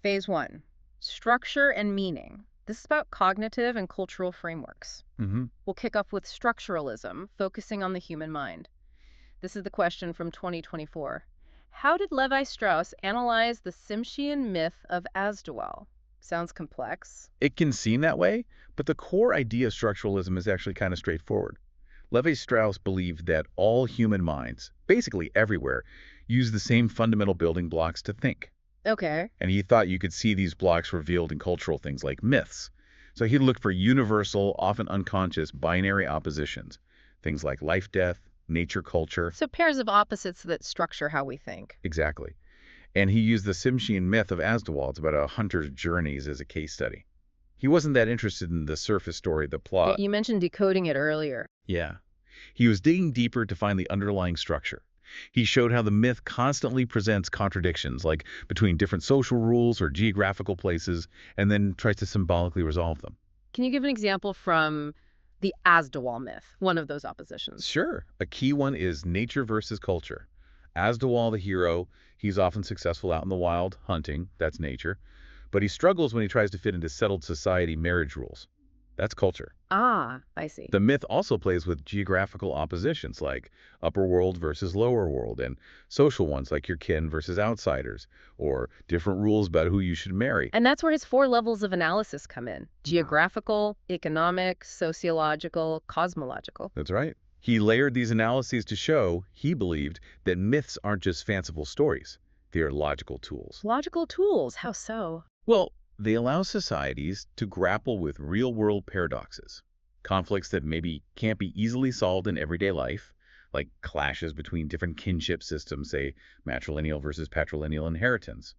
Phase 1, structure and meaning. This is about cognitive and cultural frameworks. We'll kick off with structuralism, focusing on the human mind. This is the question from 2024. How did Lévi-Strauss analyze the Tsimshian myth of Asdiwal? Sounds complex. It can seem that way, but the core idea of structuralism is actually kind of straightforward. Lévi-Strauss believed that all human minds, basically everywhere, use the same fundamental building blocks to think. Okay. And he thought you could see these blocks revealed in cultural things like myths. So he looked for universal, often unconscious, binary oppositions, things like life-death, nature-culture. So pairs of opposites that structure how we think. Exactly. And he used the Tsimshian myth of Asdiwal. It's about a hunter's journeys as a case study. He wasn't that interested in the surface story, the plot. You mentioned decoding it earlier. Yeah. He was digging deeper to find the underlying structure. He showed how the myth constantly presents contradictions, like between different social rules or geographical places, and then tries to symbolically resolve them. Can you give an example from the Asdiwal myth, one of those oppositions? Sure. A key one is nature versus culture. Asdiwal, the hero, he's often successful out in the wild, hunting, that's nature, but he struggles when he tries to fit into settled society marriage rules. That's culture. Ah, I see. The myth also plays with geographical oppositions like upper world versus lower world, and social ones like your kin versus outsiders, or different rules about who you should marry. And that's where his 4 levels of analysis come in. Geographical, economic, sociological, cosmological. That's right. He layered these analyses to show, he believed, that myths aren't just fanciful stories. They are logical tools. Logical tools, how so? Well, they allow societies to grapple with real-world paradoxes, conflicts that maybe can't be easily solved in everyday life, like clashes between different kinship systems, say matrilineal versus patrilineal inheritance.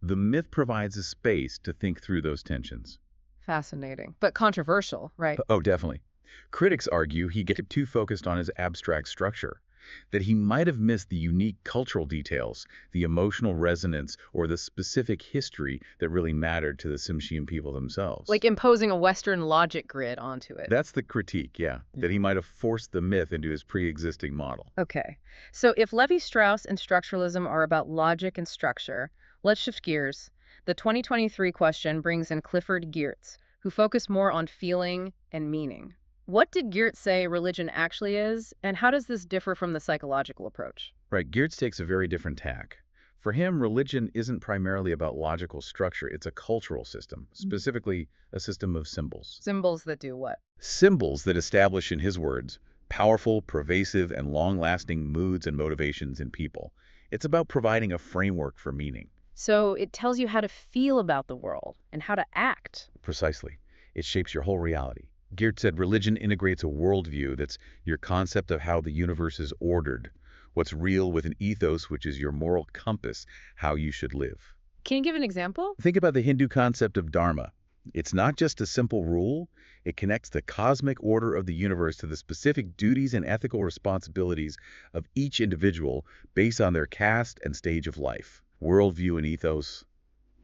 The myth provides a space to think through those tensions. Fascinating. But controversial, right? Oh, definitely. Critics argue he gets too focused on his abstract structure, that he might have missed the unique cultural details, the emotional resonance, or the specific history that really mattered to the Tsimshian people themselves. Like imposing a Western logic grid onto it. That's the critique, yeah, that he might have forced the myth into his pre-existing model. Okay. So if Lévi-Strauss and structuralism are about logic and structure, let's shift gears. The 2023 question brings in Clifford Geertz, who focused more on feeling and meaning. What did Geertz say religion actually is, and how does this differ from the psychological approach? Right, Geertz takes a very different tack. For him, religion isn't primarily about logical structure, it's a cultural system, specifically a system of symbols. Symbols that do what? Symbols that establish, in his words, powerful, pervasive, and long-lasting moods and motivations in people. It's about providing a framework for meaning. So it tells you how to feel about the world and how to act. Precisely. It shapes your whole reality. Geertz said religion integrates a worldview that's your concept of how the universe is ordered, what's real with an ethos, which is your moral compass, how you should live. Can you give an example? Think about the Hindu concept of dharma. It's not just a simple rule, it connects the cosmic order of the universe to the specific duties and ethical responsibilities of each individual based on their caste and stage of life. Worldview and ethos,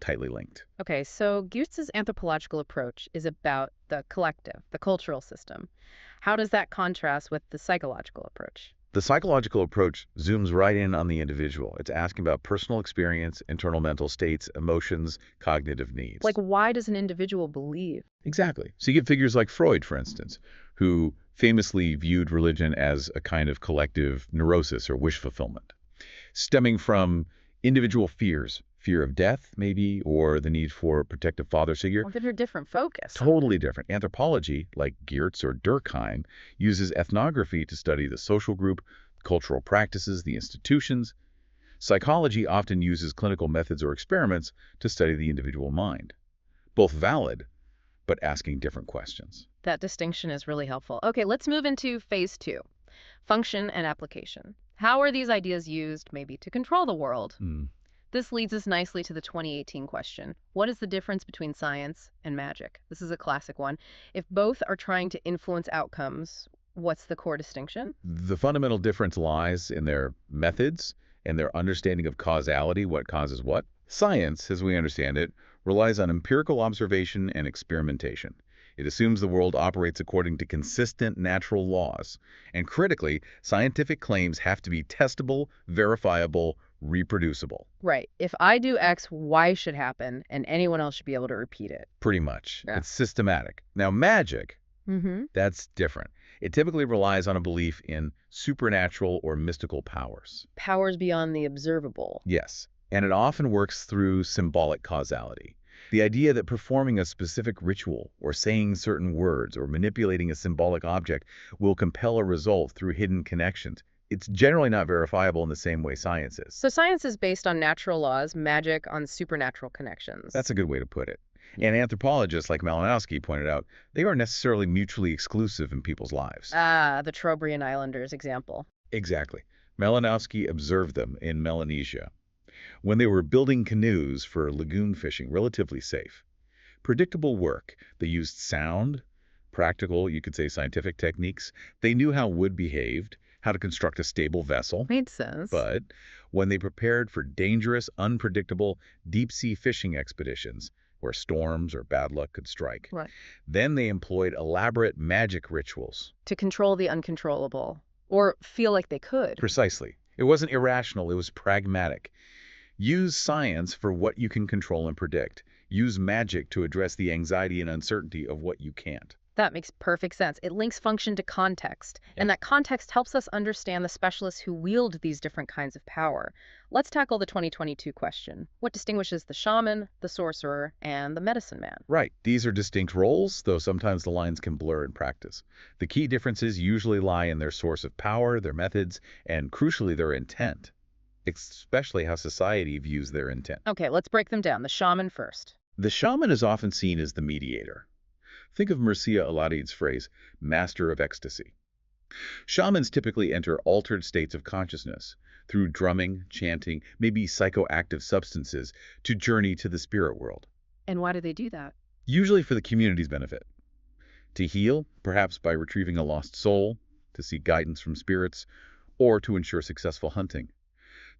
tightly linked. Okay, so Geertz's anthropological approach is about the collective, the cultural system. How does that contrast with the psychological approach? The psychological approach zooms right in on the individual. It's asking about personal experience, internal mental states, emotions, cognitive needs. Like, why does an individual believe? Exactly. So you get figures like Freud, for instance, who famously viewed religion as a kind of collective neurosis or wish fulfillment, stemming from individual fears, fear of death, maybe, or the need for a protective father figure. Well, they're a different focus. Totally different. Anthropology, like Geertz or Durkheim, uses ethnography to study the social group, cultural practices, the institutions. Psychology often uses clinical methods or experiments to study the individual mind. Both valid, but asking different questions. That distinction is really helpful. Okay, let's move into phase 2, function and application. How are these ideas used, maybe, to control the world? This leads us nicely to the 2018 question. What is the difference between science and magic? This is a classic one. If both are trying to influence outcomes, what's the core distinction? The fundamental difference lies in their methods and their understanding of causality, what causes what. Science, as we understand it, relies on empirical observation and experimentation. It assumes the world operates according to consistent natural laws. And critically, scientific claims have to be testable, verifiable, reproducible. Right. If I do X, Y should happen, and anyone else should be able to repeat it. Pretty much. Yeah. It's systematic. Now, magic, Mm-hmm. that's different. It typically relies on a belief in supernatural or mystical powers. Powers beyond the observable. Yes, and it often works through symbolic causality. The idea that performing a specific ritual or saying certain words or manipulating a symbolic object will compel a result through hidden connections. It's generally not verifiable in the same way science is. So science is based on natural laws, magic on supernatural connections. That's a good way to put it. And anthropologists like Malinowski pointed out, they aren't necessarily mutually exclusive in people's lives. the Trobriand Islanders example. Exactly. Malinowski observed them in Melanesia when they were building canoes for lagoon fishing, relatively safe. Predictable work. They used sound, practical, you could say scientific techniques. They knew how wood behaved, how to construct a stable vessel. Made sense. But when they prepared for dangerous, unpredictable, deep-sea fishing expeditions, where storms or bad luck could strike, Right. then they employed elaborate magic rituals. To control the uncontrollable. Or feel like they could. Precisely. It wasn't irrational, it was pragmatic. Use science for what you can control and predict. Use magic to address the anxiety and uncertainty of what you can't. That makes perfect sense. It links function to context, and that context helps us understand the specialists who wield these different kinds of power. Let's tackle the 2022 question. What distinguishes the shaman, the sorcerer, and the medicine man? Right. These are distinct roles, though sometimes the lines can blur in practice. The key differences usually lie in their source of power, their methods, and crucially their intent, especially how society views their intent. Okay, let's break them down. The shaman first. The shaman is often seen as the mediator. Think of Mircea Eliade's phrase, master of ecstasy. Shamans typically enter altered states of consciousness through drumming, chanting, maybe psychoactive substances to journey to the spirit world. And why do they do that? Usually for the community's benefit. To heal, perhaps by retrieving a lost soul, to seek guidance from spirits, or to ensure successful hunting.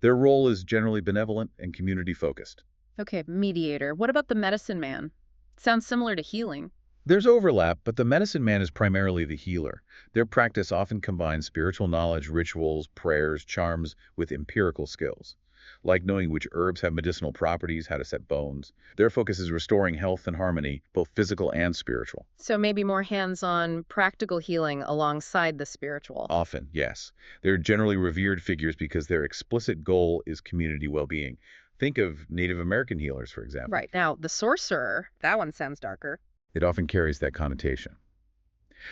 Their role is generally benevolent and community-focused. Okay, mediator. What about the medicine man? Sounds similar to healing. There's overlap, but the medicine man is primarily the healer. Their practice often combines spiritual knowledge, rituals, prayers, charms with empirical skills, like knowing which herbs have medicinal properties, how to set bones. Their focus is restoring health and harmony, both physical and spiritual. So maybe more hands-on practical healing alongside the spiritual. Often, yes. They're generally revered figures because their explicit goal is community well-being. Think of Native American healers, for example. Right. Now, the sorcerer, that one sounds darker. It often carries that connotation.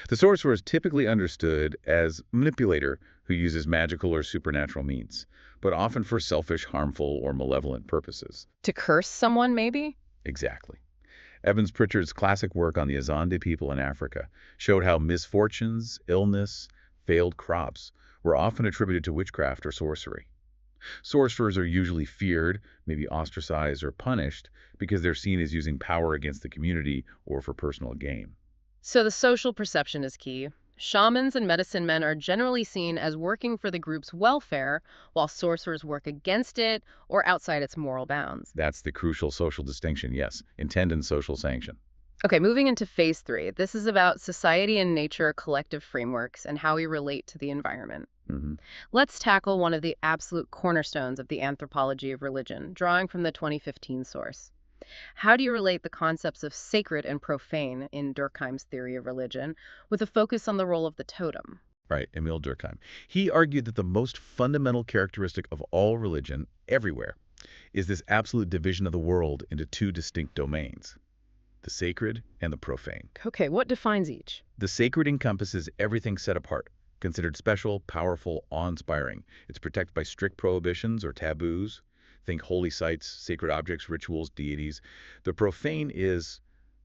The sorcerer is typically understood as a manipulator who uses magical or supernatural means, but often for selfish, harmful, or malevolent purposes. To curse someone, maybe? Exactly. Evans Pritchard's classic work on the Azande people in Africa showed how misfortunes, illness, failed crops were often attributed to witchcraft or sorcery. Sorcerers are usually feared, maybe ostracized or punished, because they're seen as using power against the community or for personal gain. So the social perception is key. Shamans and medicine men are generally seen as working for the group's welfare, while sorcerers work against it or outside its moral bounds. That's the crucial social distinction, yes, intent and social sanction. Okay, moving into phase 3. This is about society and nature, collective frameworks, and how we relate to the environment. Let's tackle one of the absolute cornerstones of the anthropology of religion, drawing from the 2015 source. How do you relate the concepts of sacred and profane in Durkheim's theory of religion with a focus on the role of the totem? Right, Emil Durkheim. He argued that the most fundamental characteristic of all religion, everywhere, is this absolute division of the world into two distinct domains, the sacred and the profane. Okay, what defines each? The sacred encompasses everything set apart, considered special, powerful, awe-inspiring. It's protected by strict prohibitions or taboos. Think holy sites, sacred objects, rituals, deities. The profane is,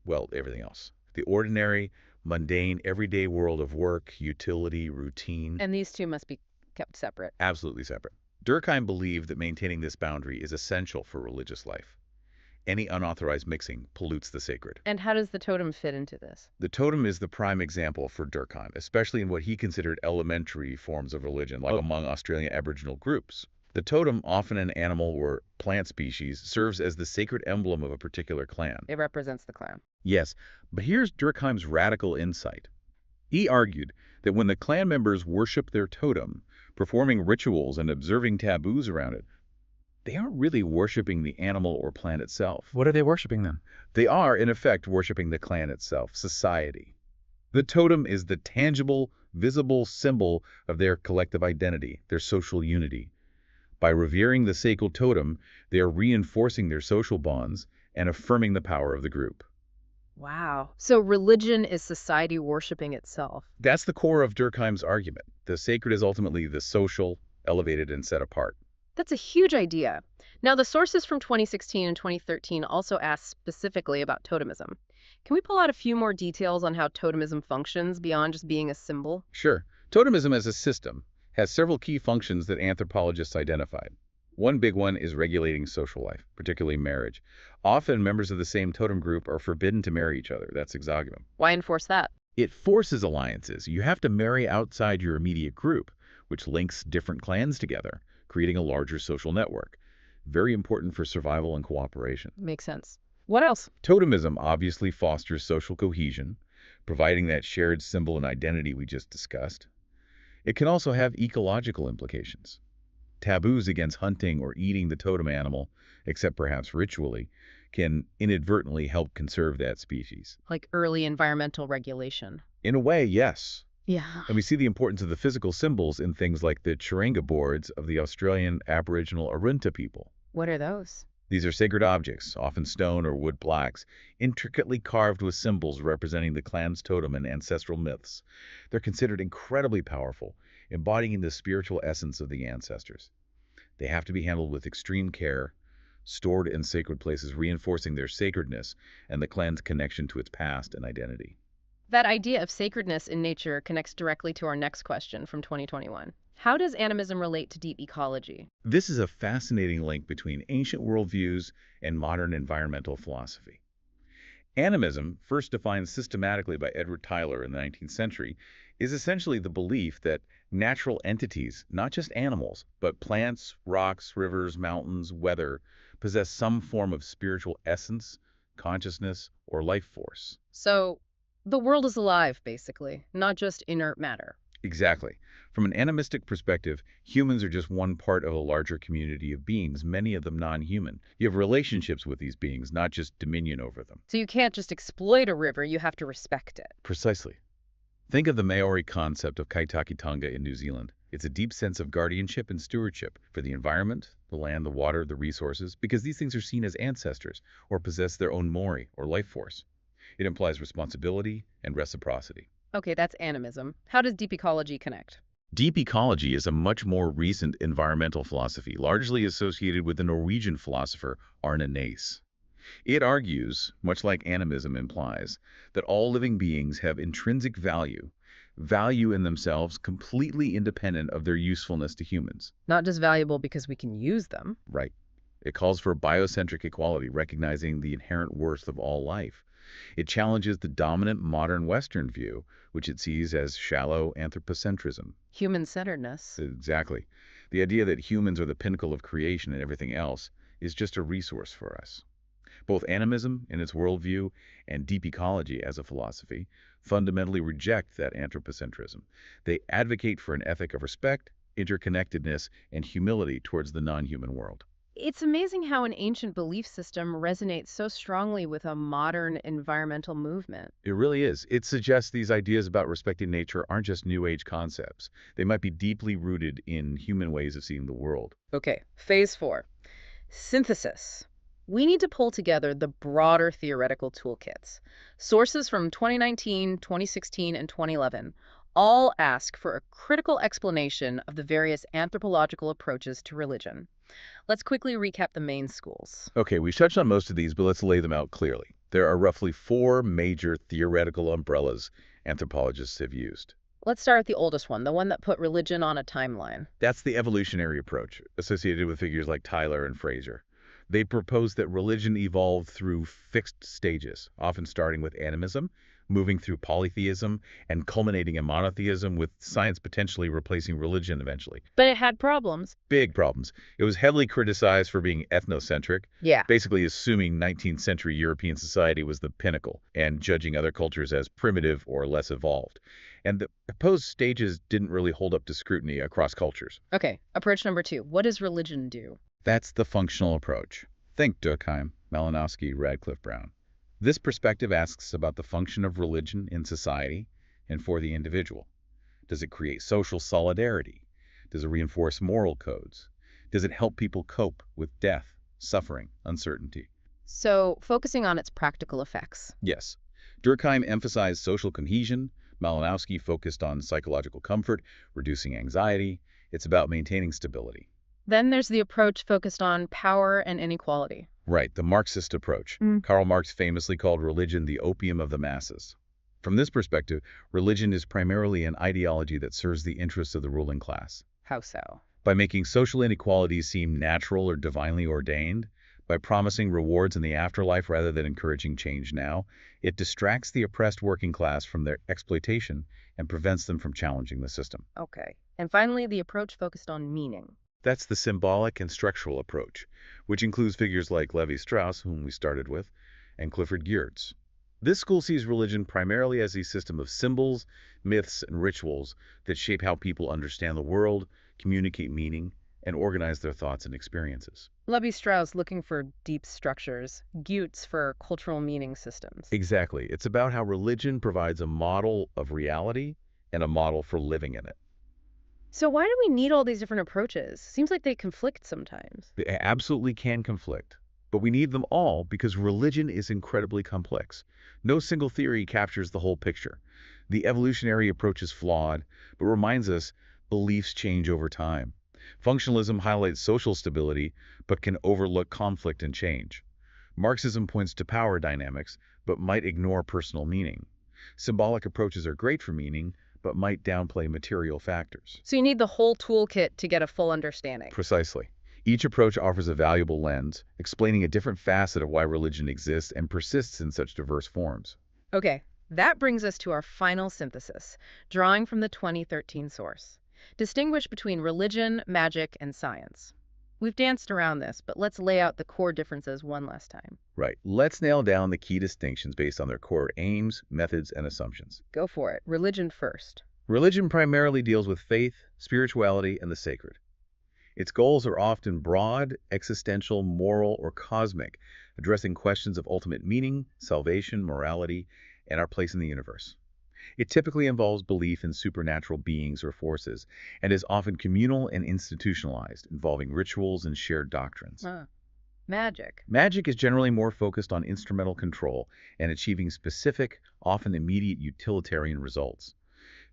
well, everything else. The ordinary, mundane, everyday world of work, utility, routine. And these two must be kept separate. Absolutely separate. Durkheim believed that maintaining this boundary is essential for religious life. Any unauthorized mixing pollutes the sacred. And how does the totem fit into this? The totem is the prime example for Durkheim, especially in what he considered elementary forms of religion, like among Australian Aboriginal groups. The totem, often an animal or plant species, serves as the sacred emblem of a particular clan. It represents the clan. Yes, but here's Durkheim's radical insight. He argued that when the clan members worship their totem, performing rituals and observing taboos around it, They aren't really worshiping the animal or plant itself. What are they worshiping then? They are, in effect, worshiping the clan itself, society. The totem is the tangible, visible symbol of their collective identity, their social unity. By revering the sacred totem, they are reinforcing their social bonds and affirming the power of the group. Wow. So religion is society worshiping itself. That's the core of Durkheim's argument. The sacred is ultimately the social, elevated, and set apart. That's a huge idea. Now, the sources from 2016 and 2013 also ask specifically about totemism. Can we pull out a few more details on how totemism functions beyond just being a symbol? Sure, totemism as a system has several key functions that anthropologists identified. One big one is regulating social life, particularly marriage. Often, members of the same totem group are forbidden to marry each other. That's exogamous. Why enforce that? It forces alliances. You have to marry outside your immediate group, which links different clans together, creating a larger social network. Very important for survival and cooperation. Makes sense. What else? Totemism obviously fosters social cohesion, providing that shared symbol and identity we just discussed. It can also have ecological implications. Taboos against hunting or eating the totem animal, except perhaps ritually, can inadvertently help conserve that species. Like early environmental regulation. In a way, yes. Yeah. And we see the importance of the physical symbols in things like the Chiringa boards of the Australian Aboriginal Arunta people. What are those? These are sacred objects, often stone or wood plaques, intricately carved with symbols representing the clan's totem and ancestral myths. They're considered incredibly powerful, embodying the spiritual essence of the ancestors. They have to be handled with extreme care, stored in sacred places, reinforcing their sacredness and the clan's connection to its past and identity. That idea of sacredness in nature connects directly to our next question from 2021. How does animism relate to deep ecology? This is a fascinating link between ancient worldviews and modern environmental philosophy. Animism, first defined systematically by Edward Tylor in the 19th century, is essentially the belief that natural entities, not just animals, but plants, rocks, rivers, mountains, weather, possess some form of spiritual essence, consciousness, or life force. So, the world is alive, basically, not just inert matter. Exactly. From an animistic perspective, humans are just one part of a larger community of beings, many of them non-human. You have relationships with these beings, not just dominion over them. So you can't just exploit a river, you have to respect it. Precisely. Think of the Maori concept of Kaitakitonga in New Zealand. It's a deep sense of guardianship and stewardship for the environment, the land, the water, the resources, because these things are seen as ancestors or possess their own mori or life force. It implies responsibility and reciprocity. Okay, that's animism. How does deep ecology connect? Deep ecology is a much more recent environmental philosophy, largely associated with the Norwegian philosopher Arne Naess. It argues, much like animism implies, that all living beings have intrinsic value in themselves completely independent of their usefulness to humans. Not just valuable because we can use them. Right. It calls for biocentric equality, recognizing the inherent worth of all life. It challenges the dominant modern Western view, which it sees as shallow anthropocentrism. Human-centeredness. Exactly. The idea that humans are the pinnacle of creation and everything else is just a resource for us. Both animism in its worldview and deep ecology as a philosophy fundamentally reject that anthropocentrism. They advocate for an ethic of respect, interconnectedness, and humility towards the non-human world. It's amazing how an ancient belief system resonates so strongly with a modern environmental movement. It really is. It suggests these ideas about respecting nature aren't just New Age concepts. They might be deeply rooted in human ways of seeing the world. Okay, phase 4. Synthesis. We need to pull together the broader theoretical toolkits. Sources from 2019, 2016, and 2011 all ask for a critical explanation of the various anthropological approaches to religion. Let's quickly recap the main schools. Okay, we've touched on most of these, but let's lay them out clearly. There are roughly 4 major theoretical umbrellas anthropologists have used. Let's start with the oldest one, the one that put religion on a timeline. That's the evolutionary approach, associated with figures like Tylor and Fraser. They propose that religion evolved through fixed stages, often starting with animism, moving through polytheism, and culminating in monotheism, with science potentially replacing religion eventually. But it had problems. Big problems. It was heavily criticized for being ethnocentric, Yeah. basically assuming 19th century European society was the pinnacle and judging other cultures as primitive or less evolved. And the proposed stages didn't really hold up to scrutiny across cultures. Okay, approach number 2. What does religion do? That's the functional approach. Think Durkheim, Malinowski, Radcliffe, Brown. This perspective asks about the function of religion in society and for the individual. Does it create social solidarity? Does it reinforce moral codes? Does it help people cope with death, suffering, uncertainty? So, focusing on its practical effects. Yes. Durkheim emphasized social cohesion. Malinowski focused on psychological comfort, reducing anxiety. It's about maintaining stability. Then there's the approach focused on power and inequality. Right, the Marxist approach. Karl Marx famously called religion the opium of the masses. From this perspective, religion is primarily an ideology that serves the interests of the ruling class. How so? By making social inequalities seem natural or divinely ordained, by promising rewards in the afterlife rather than encouraging change now, it distracts the oppressed working class from their exploitation and prevents them from challenging the system. Okay. And finally, the approach focused on meaning. That's the symbolic and structural approach, which includes figures like Lévi-Strauss, whom we started with, and Clifford Geertz. This school sees religion primarily as a system of symbols, myths, and rituals that shape how people understand the world, communicate meaning, and organize their thoughts and experiences. Lévi-Strauss looking for deep structures, Geertz for cultural meaning systems. Exactly. It's about how religion provides a model of reality and a model for living in it. So why do we need all these different approaches? Seems like they conflict sometimes. They absolutely can conflict, but we need them all because religion is incredibly complex. No single theory captures the whole picture. The evolutionary approach is flawed, but reminds us beliefs change over time. Functionalism highlights social stability, but can overlook conflict and change. Marxism points to power dynamics, but might ignore personal meaning. Symbolic approaches are great for meaning, but might downplay material factors. So you need the whole toolkit to get a full understanding. Precisely. Each approach offers a valuable lens, explaining a different facet of why religion exists and persists in such diverse forms. Okay, that brings us to our final synthesis, drawing from the 2013 source. Distinguish between religion, magic, and science. We've danced around this, but let's lay out the core differences one last time. Right. Let's nail down the key distinctions based on their core aims, methods, and assumptions. Go for it. Religion first. Religion primarily deals with faith, spirituality, and the sacred. Its goals are often broad, existential, moral, or cosmic, addressing questions of ultimate meaning, salvation, morality, and our place in the universe. It typically involves belief in supernatural beings or forces, and is often communal and institutionalized, involving rituals and shared doctrines. Magic. Magic is generally more focused on instrumental control and achieving specific, often immediate utilitarian results.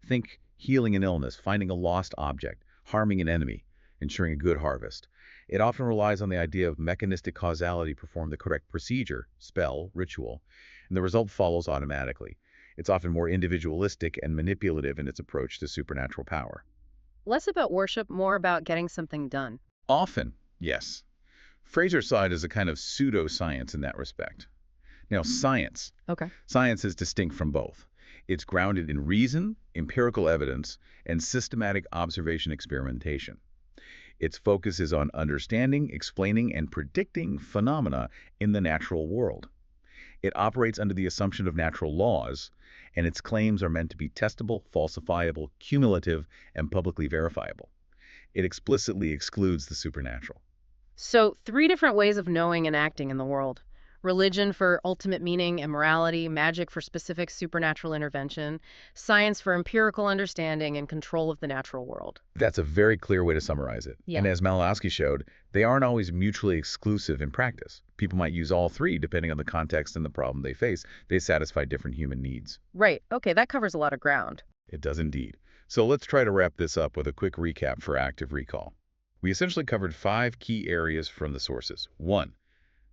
Think healing an illness, finding a lost object, harming an enemy, ensuring a good harvest. It often relies on the idea of mechanistic causality to perform the correct procedure, spell, ritual, and the result follows automatically. It's often more individualistic and manipulative in its approach to supernatural power. Less about worship, more about getting something done. Often, yes. Fraser's side is a kind of pseudoscience in that respect. Now, science. Okay. Science is distinct from both. It's grounded in reason, empirical evidence, and systematic observation experimentation. Its focus is on understanding, explaining, and predicting phenomena in the natural world. It operates under the assumption of natural laws, and its claims are meant to be testable, falsifiable, cumulative, and publicly verifiable. It explicitly excludes the supernatural. So, 3 different ways of knowing and acting in the world. Religion for ultimate meaning and morality, magic for specific supernatural intervention, science for empirical understanding and control of the natural world. That's a very clear way to summarize it. Yeah. And as Malinowski showed, they aren't always mutually exclusive in practice. People might use all 3 depending on the context and the problem they face. They satisfy different human needs. Right. Okay, that covers a lot of ground. It does indeed. So let's try to wrap this up with a quick recap for active recall. We essentially covered 5 key areas from the sources. 1.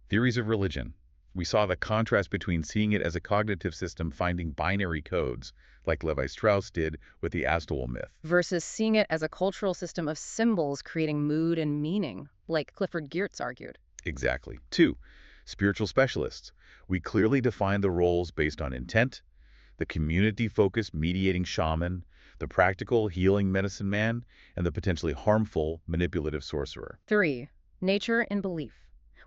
Theories of religion. We saw the contrast between seeing it as a cognitive system finding binary codes, like Lévi-Strauss did with the Asdiwal myth, versus seeing it as a cultural system of symbols creating mood and meaning, like Clifford Geertz argued. Exactly. 2. Spiritual specialists. We clearly define the roles based on intent, the community-focused mediating shaman, the practical healing medicine man, and the potentially harmful manipulative sorcerer. 3. Nature and belief.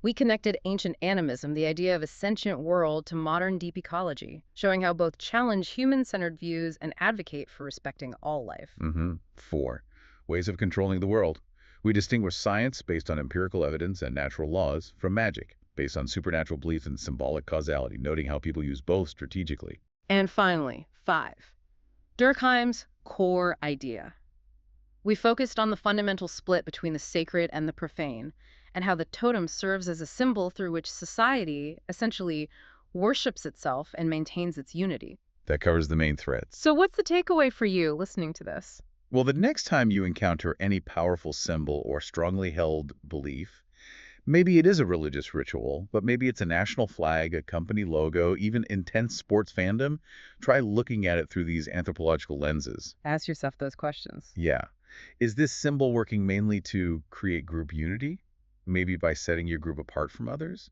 We connected ancient animism, the idea of a sentient world, to modern deep ecology, showing how both challenge human-centered views and advocate for respecting all life. 4. Ways of controlling the world. We distinguish science based on empirical evidence and natural laws from magic, based on supernatural belief and symbolic causality, noting how people use both strategically. And finally, 5. Durkheim's core idea. We focused on the fundamental split between the sacred and the profane, and how the totem serves as a symbol through which society essentially worships itself and maintains its unity. That covers the main threads. So what's the takeaway for you listening to this? Well, the next time you encounter any powerful symbol or strongly held belief, maybe it is a religious ritual, but maybe it's a national flag, a company logo, even intense sports fandom, try looking at it through these anthropological lenses. Ask yourself those questions. Yeah. Is this symbol working mainly to create group unity? Maybe by setting your group apart from others?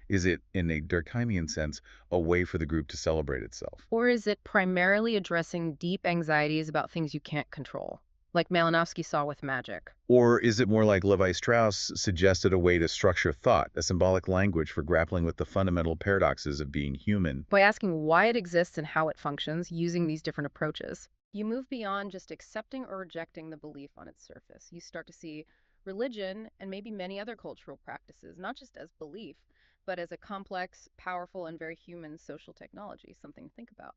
Is it, in a Durkheimian sense, a way for the group to celebrate itself? Or is it primarily addressing deep anxieties about things you can't control, like Malinowski saw with magic? Or is it more like Lévi-Strauss suggested a way to structure thought, a symbolic language for grappling with the fundamental paradoxes of being human? By asking why it exists and how it functions using these different approaches, you move beyond just accepting or rejecting the belief on its surface. You start to see religion and maybe many other cultural practices, not just as belief, but as a complex, powerful, and very human social technology, something to think about.